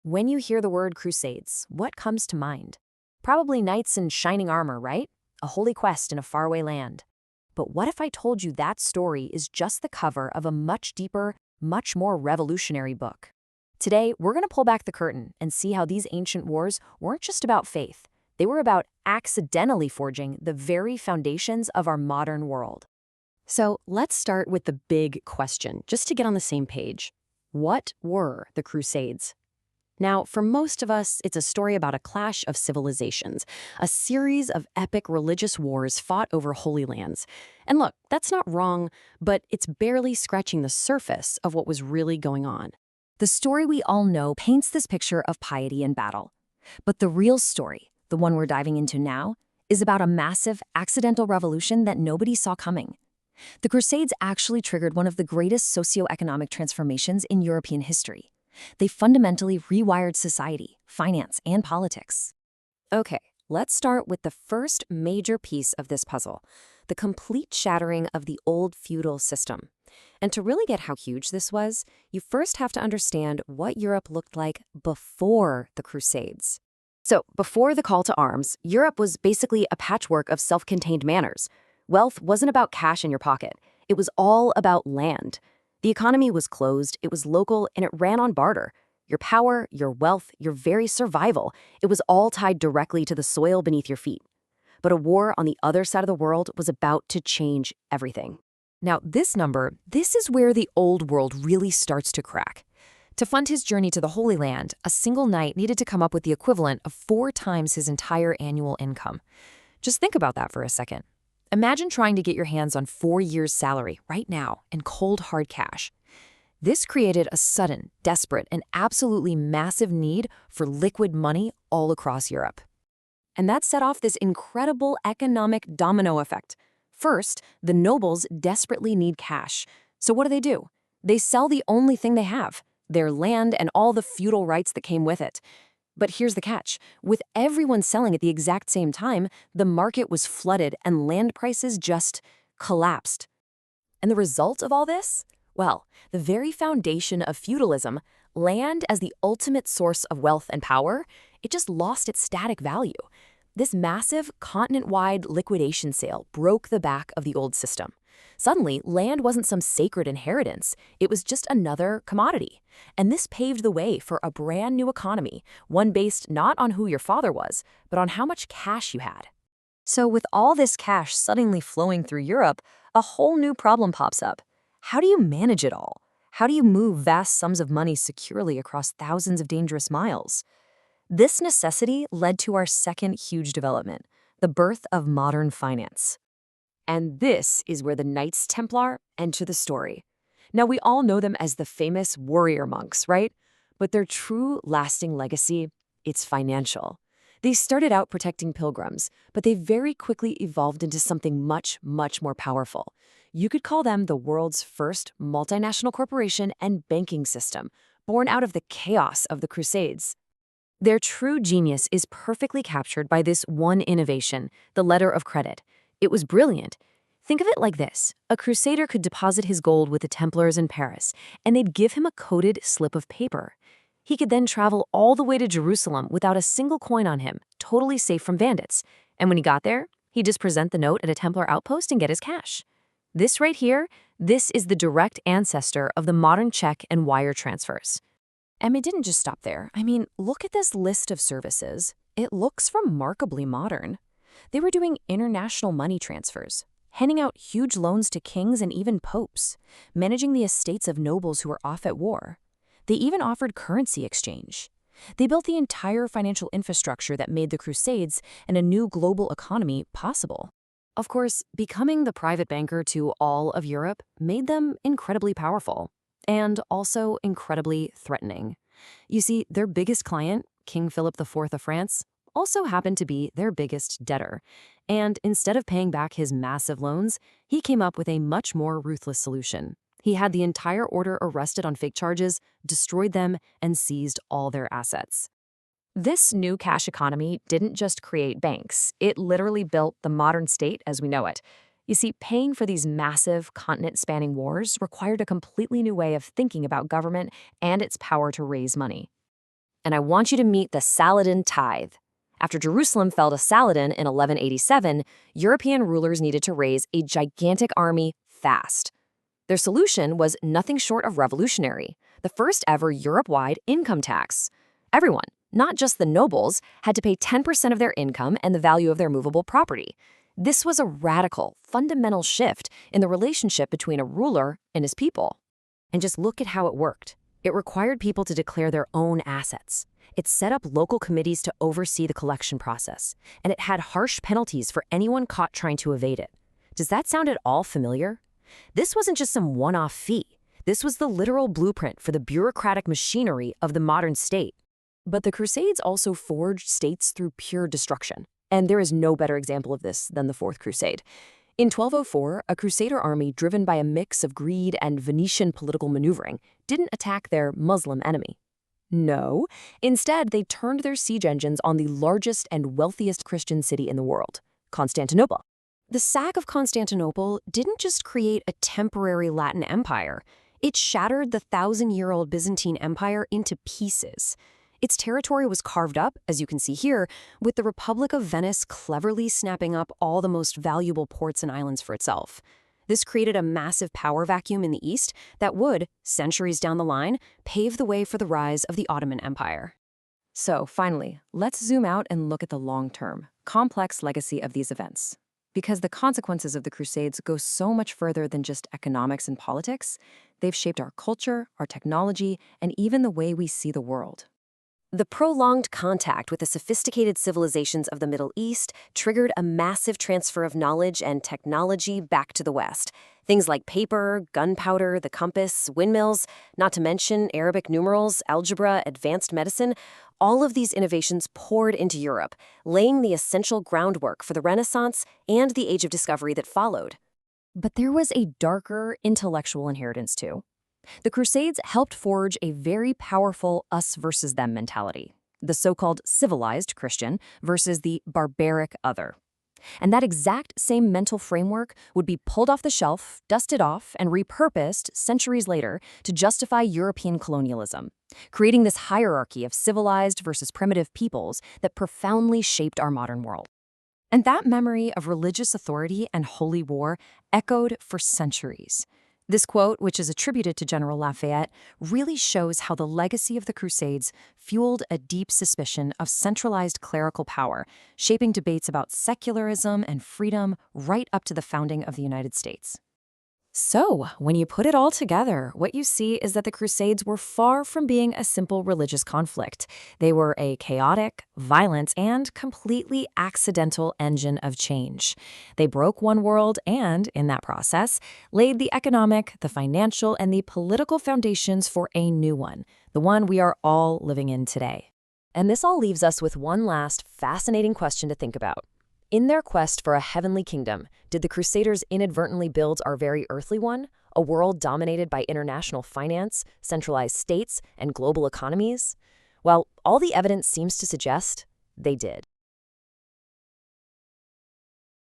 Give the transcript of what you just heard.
When you hear the word Crusades, what comes to mind? Probably knights in shining armor, right? A holy quest in a faraway land. But what if I told you that story is just the cover of a much deeper, much more revolutionary book? Today, we're going to pull back the curtain and see how these ancient wars weren't just about faith. They were about accidentally forging the very foundations of our modern world. So let's start with the big question, just to get on the same page. What were the Crusades? Now, for most of us, it's a story about a clash of civilizations, a series of epic religious wars fought over holy lands. And look, that's not wrong, but it's barely scratching the surface of what was really going on. The story we all know paints this picture of piety and battle. But the real story, the one we're diving into now, is about a massive, accidental revolution that nobody saw coming. The Crusades actually triggered one of the greatest socio-economic transformations in European history. They fundamentally rewired society, finance, and politics. Okay, let's start with the first major piece of this puzzle, the complete shattering of the old feudal system. And to really get how huge this was, you first have to understand what Europe looked like before the Crusades. So, before the call to arms, Europe was basically a patchwork of self-contained manors. Wealth wasn't about cash in your pocket. It was all about land. The economy was closed, it was local, and it ran on barter. Your power, your wealth, your very survival, it was all tied directly to the soil beneath your feet. But a war on the other side of the world was about to change everything. Now, this is where the old world really starts to crack. To fund his journey to the Holy Land, a single knight needed to come up with the equivalent of 4 times his entire annual income. Just think about that for a second. Imagine trying to get your hands on 4 years' salary right now in cold, hard cash. This created a sudden, desperate, and absolutely massive need for liquid money all across Europe. And that set off this incredible economic domino effect. First, the nobles desperately need cash. So what do? They sell the only thing they have, their land and all the feudal rights that came with it. But here's the catch. With everyone selling at the exact same time, the market was flooded and land prices just collapsed. And the result of all this? Well, the very foundation of feudalism, land as the ultimate source of wealth and power, it just lost its static value. This massive, continent-wide liquidation sale broke the back of the old system. Suddenly, land wasn't some sacred inheritance. It was just another commodity. And this paved the way for a brand new economy, one based not on who your father was, but on how much cash you had. So with all this cash suddenly flowing through Europe, a whole new problem pops up. How do you manage it all? How do you move vast sums of money securely across thousands of dangerous miles? This necessity led to our second huge development, the birth of modern finance. And this is where the Knights Templar enter the story. Now, we all know them as the famous warrior monks, right? But their true lasting legacy, it's financial. They started out protecting pilgrims, but they very quickly evolved into something much, much more powerful. You could call them the world's first multinational corporation and banking system, born out of the chaos of the Crusades. Their true genius is perfectly captured by this one innovation, the letter of credit. It was brilliant. Think of it like this. A crusader could deposit his gold with the Templars in Paris, and they'd give him a coded slip of paper. He could then travel all the way to Jerusalem without a single coin on him, totally safe from bandits. And when he got there, he'd just present the note at a Templar outpost and get his cash. This right here, this is the direct ancestor of the modern check and wire transfers. And it didn't just stop there. I mean, look at this list of services. It looks remarkably modern. They were doing international money transfers, handing out huge loans to kings and even popes, managing the estates of nobles who were off at war. They even offered currency exchange. They built the entire financial infrastructure that made the Crusades and a new global economy possible. Of course, becoming the private banker to all of Europe made them incredibly powerful and also incredibly threatening. You see, their biggest client, King Philip IV of France, also happened to be their biggest debtor. And instead of paying back his massive loans, he came up with a much more ruthless solution. He had the entire order arrested on fake charges, destroyed them, and seized all their assets. This new cash economy didn't just create banks, it literally built the modern state as we know it. You see, paying for these massive, continent-spanning wars required a completely new way of thinking about government and its power to raise money. And I want you to meet the Saladin tithe. After Jerusalem fell to Saladin in 1187, European rulers needed to raise a gigantic army fast. Their solution was nothing short of revolutionary, the first ever Europe-wide income tax. Everyone, not just the nobles, had to pay 10% of their income and the value of their movable property. This was a radical, fundamental shift in the relationship between a ruler and his people. And just look at how it worked. It required people to declare their own assets. It set up local committees to oversee the collection process, and it had harsh penalties for anyone caught trying to evade it. Does that sound at all familiar? This wasn't just some one-off fee. This was the literal blueprint for the bureaucratic machinery of the modern state. But the Crusades also forged states through pure destruction. And there is no better example of this than the Fourth Crusade. In 1204, a Crusader army driven by a mix of greed and Venetian political maneuvering didn't attack their Muslim enemy. No, instead they turned their siege engines on the largest and wealthiest Christian city in the world, Constantinople. The sack of Constantinople didn't just create a temporary Latin empire. It shattered the 1,000-year-old Byzantine Empire into pieces. Its territory was carved up, as you can see here, with the Republic of Venice cleverly snapping up all the most valuable ports and islands for itself. This created a massive power vacuum in the East that would, centuries down the line, pave the way for the rise of the Ottoman Empire. So, finally, let's zoom out and look at the long-term, complex legacy of these events. Because the consequences of the Crusades go so much further than just economics and politics, they've shaped our culture, our technology, and even the way we see the world. The prolonged contact with the sophisticated civilizations of the Middle East triggered a massive transfer of knowledge and technology back to the West. Things like paper, gunpowder, the compass, windmills, not to mention Arabic numerals, algebra, advanced medicine. All of these innovations poured into Europe, laying the essential groundwork for the Renaissance and the Age of Discovery that followed. But there was a darker intellectual inheritance too. The Crusades helped forge a very powerful us versus them mentality, the so-called civilized Christian versus the barbaric other. And that exact same mental framework would be pulled off the shelf, dusted off, and repurposed centuries later to justify European colonialism, creating this hierarchy of civilized versus primitive peoples that profoundly shaped our modern world. And that memory of religious authority and holy war echoed for centuries. This quote, which is attributed to General Lafayette, really shows how the legacy of the Crusades fueled a deep suspicion of centralized clerical power, shaping debates about secularism and freedom right up to the founding of the United States. So, when you put it all together, what you see is that the Crusades were far from being a simple religious conflict. They were a chaotic, violent, and completely accidental engine of change. They broke one world and, in that process, laid the economic, the financial, and the political foundations for a new one, the one we are all living in today. And this all leaves us with one last fascinating question to think about. In their quest for a heavenly kingdom, did the Crusaders inadvertently build our very earthly one, a world dominated by international finance, centralized states, and global economies? Well, all the evidence seems to suggest they did.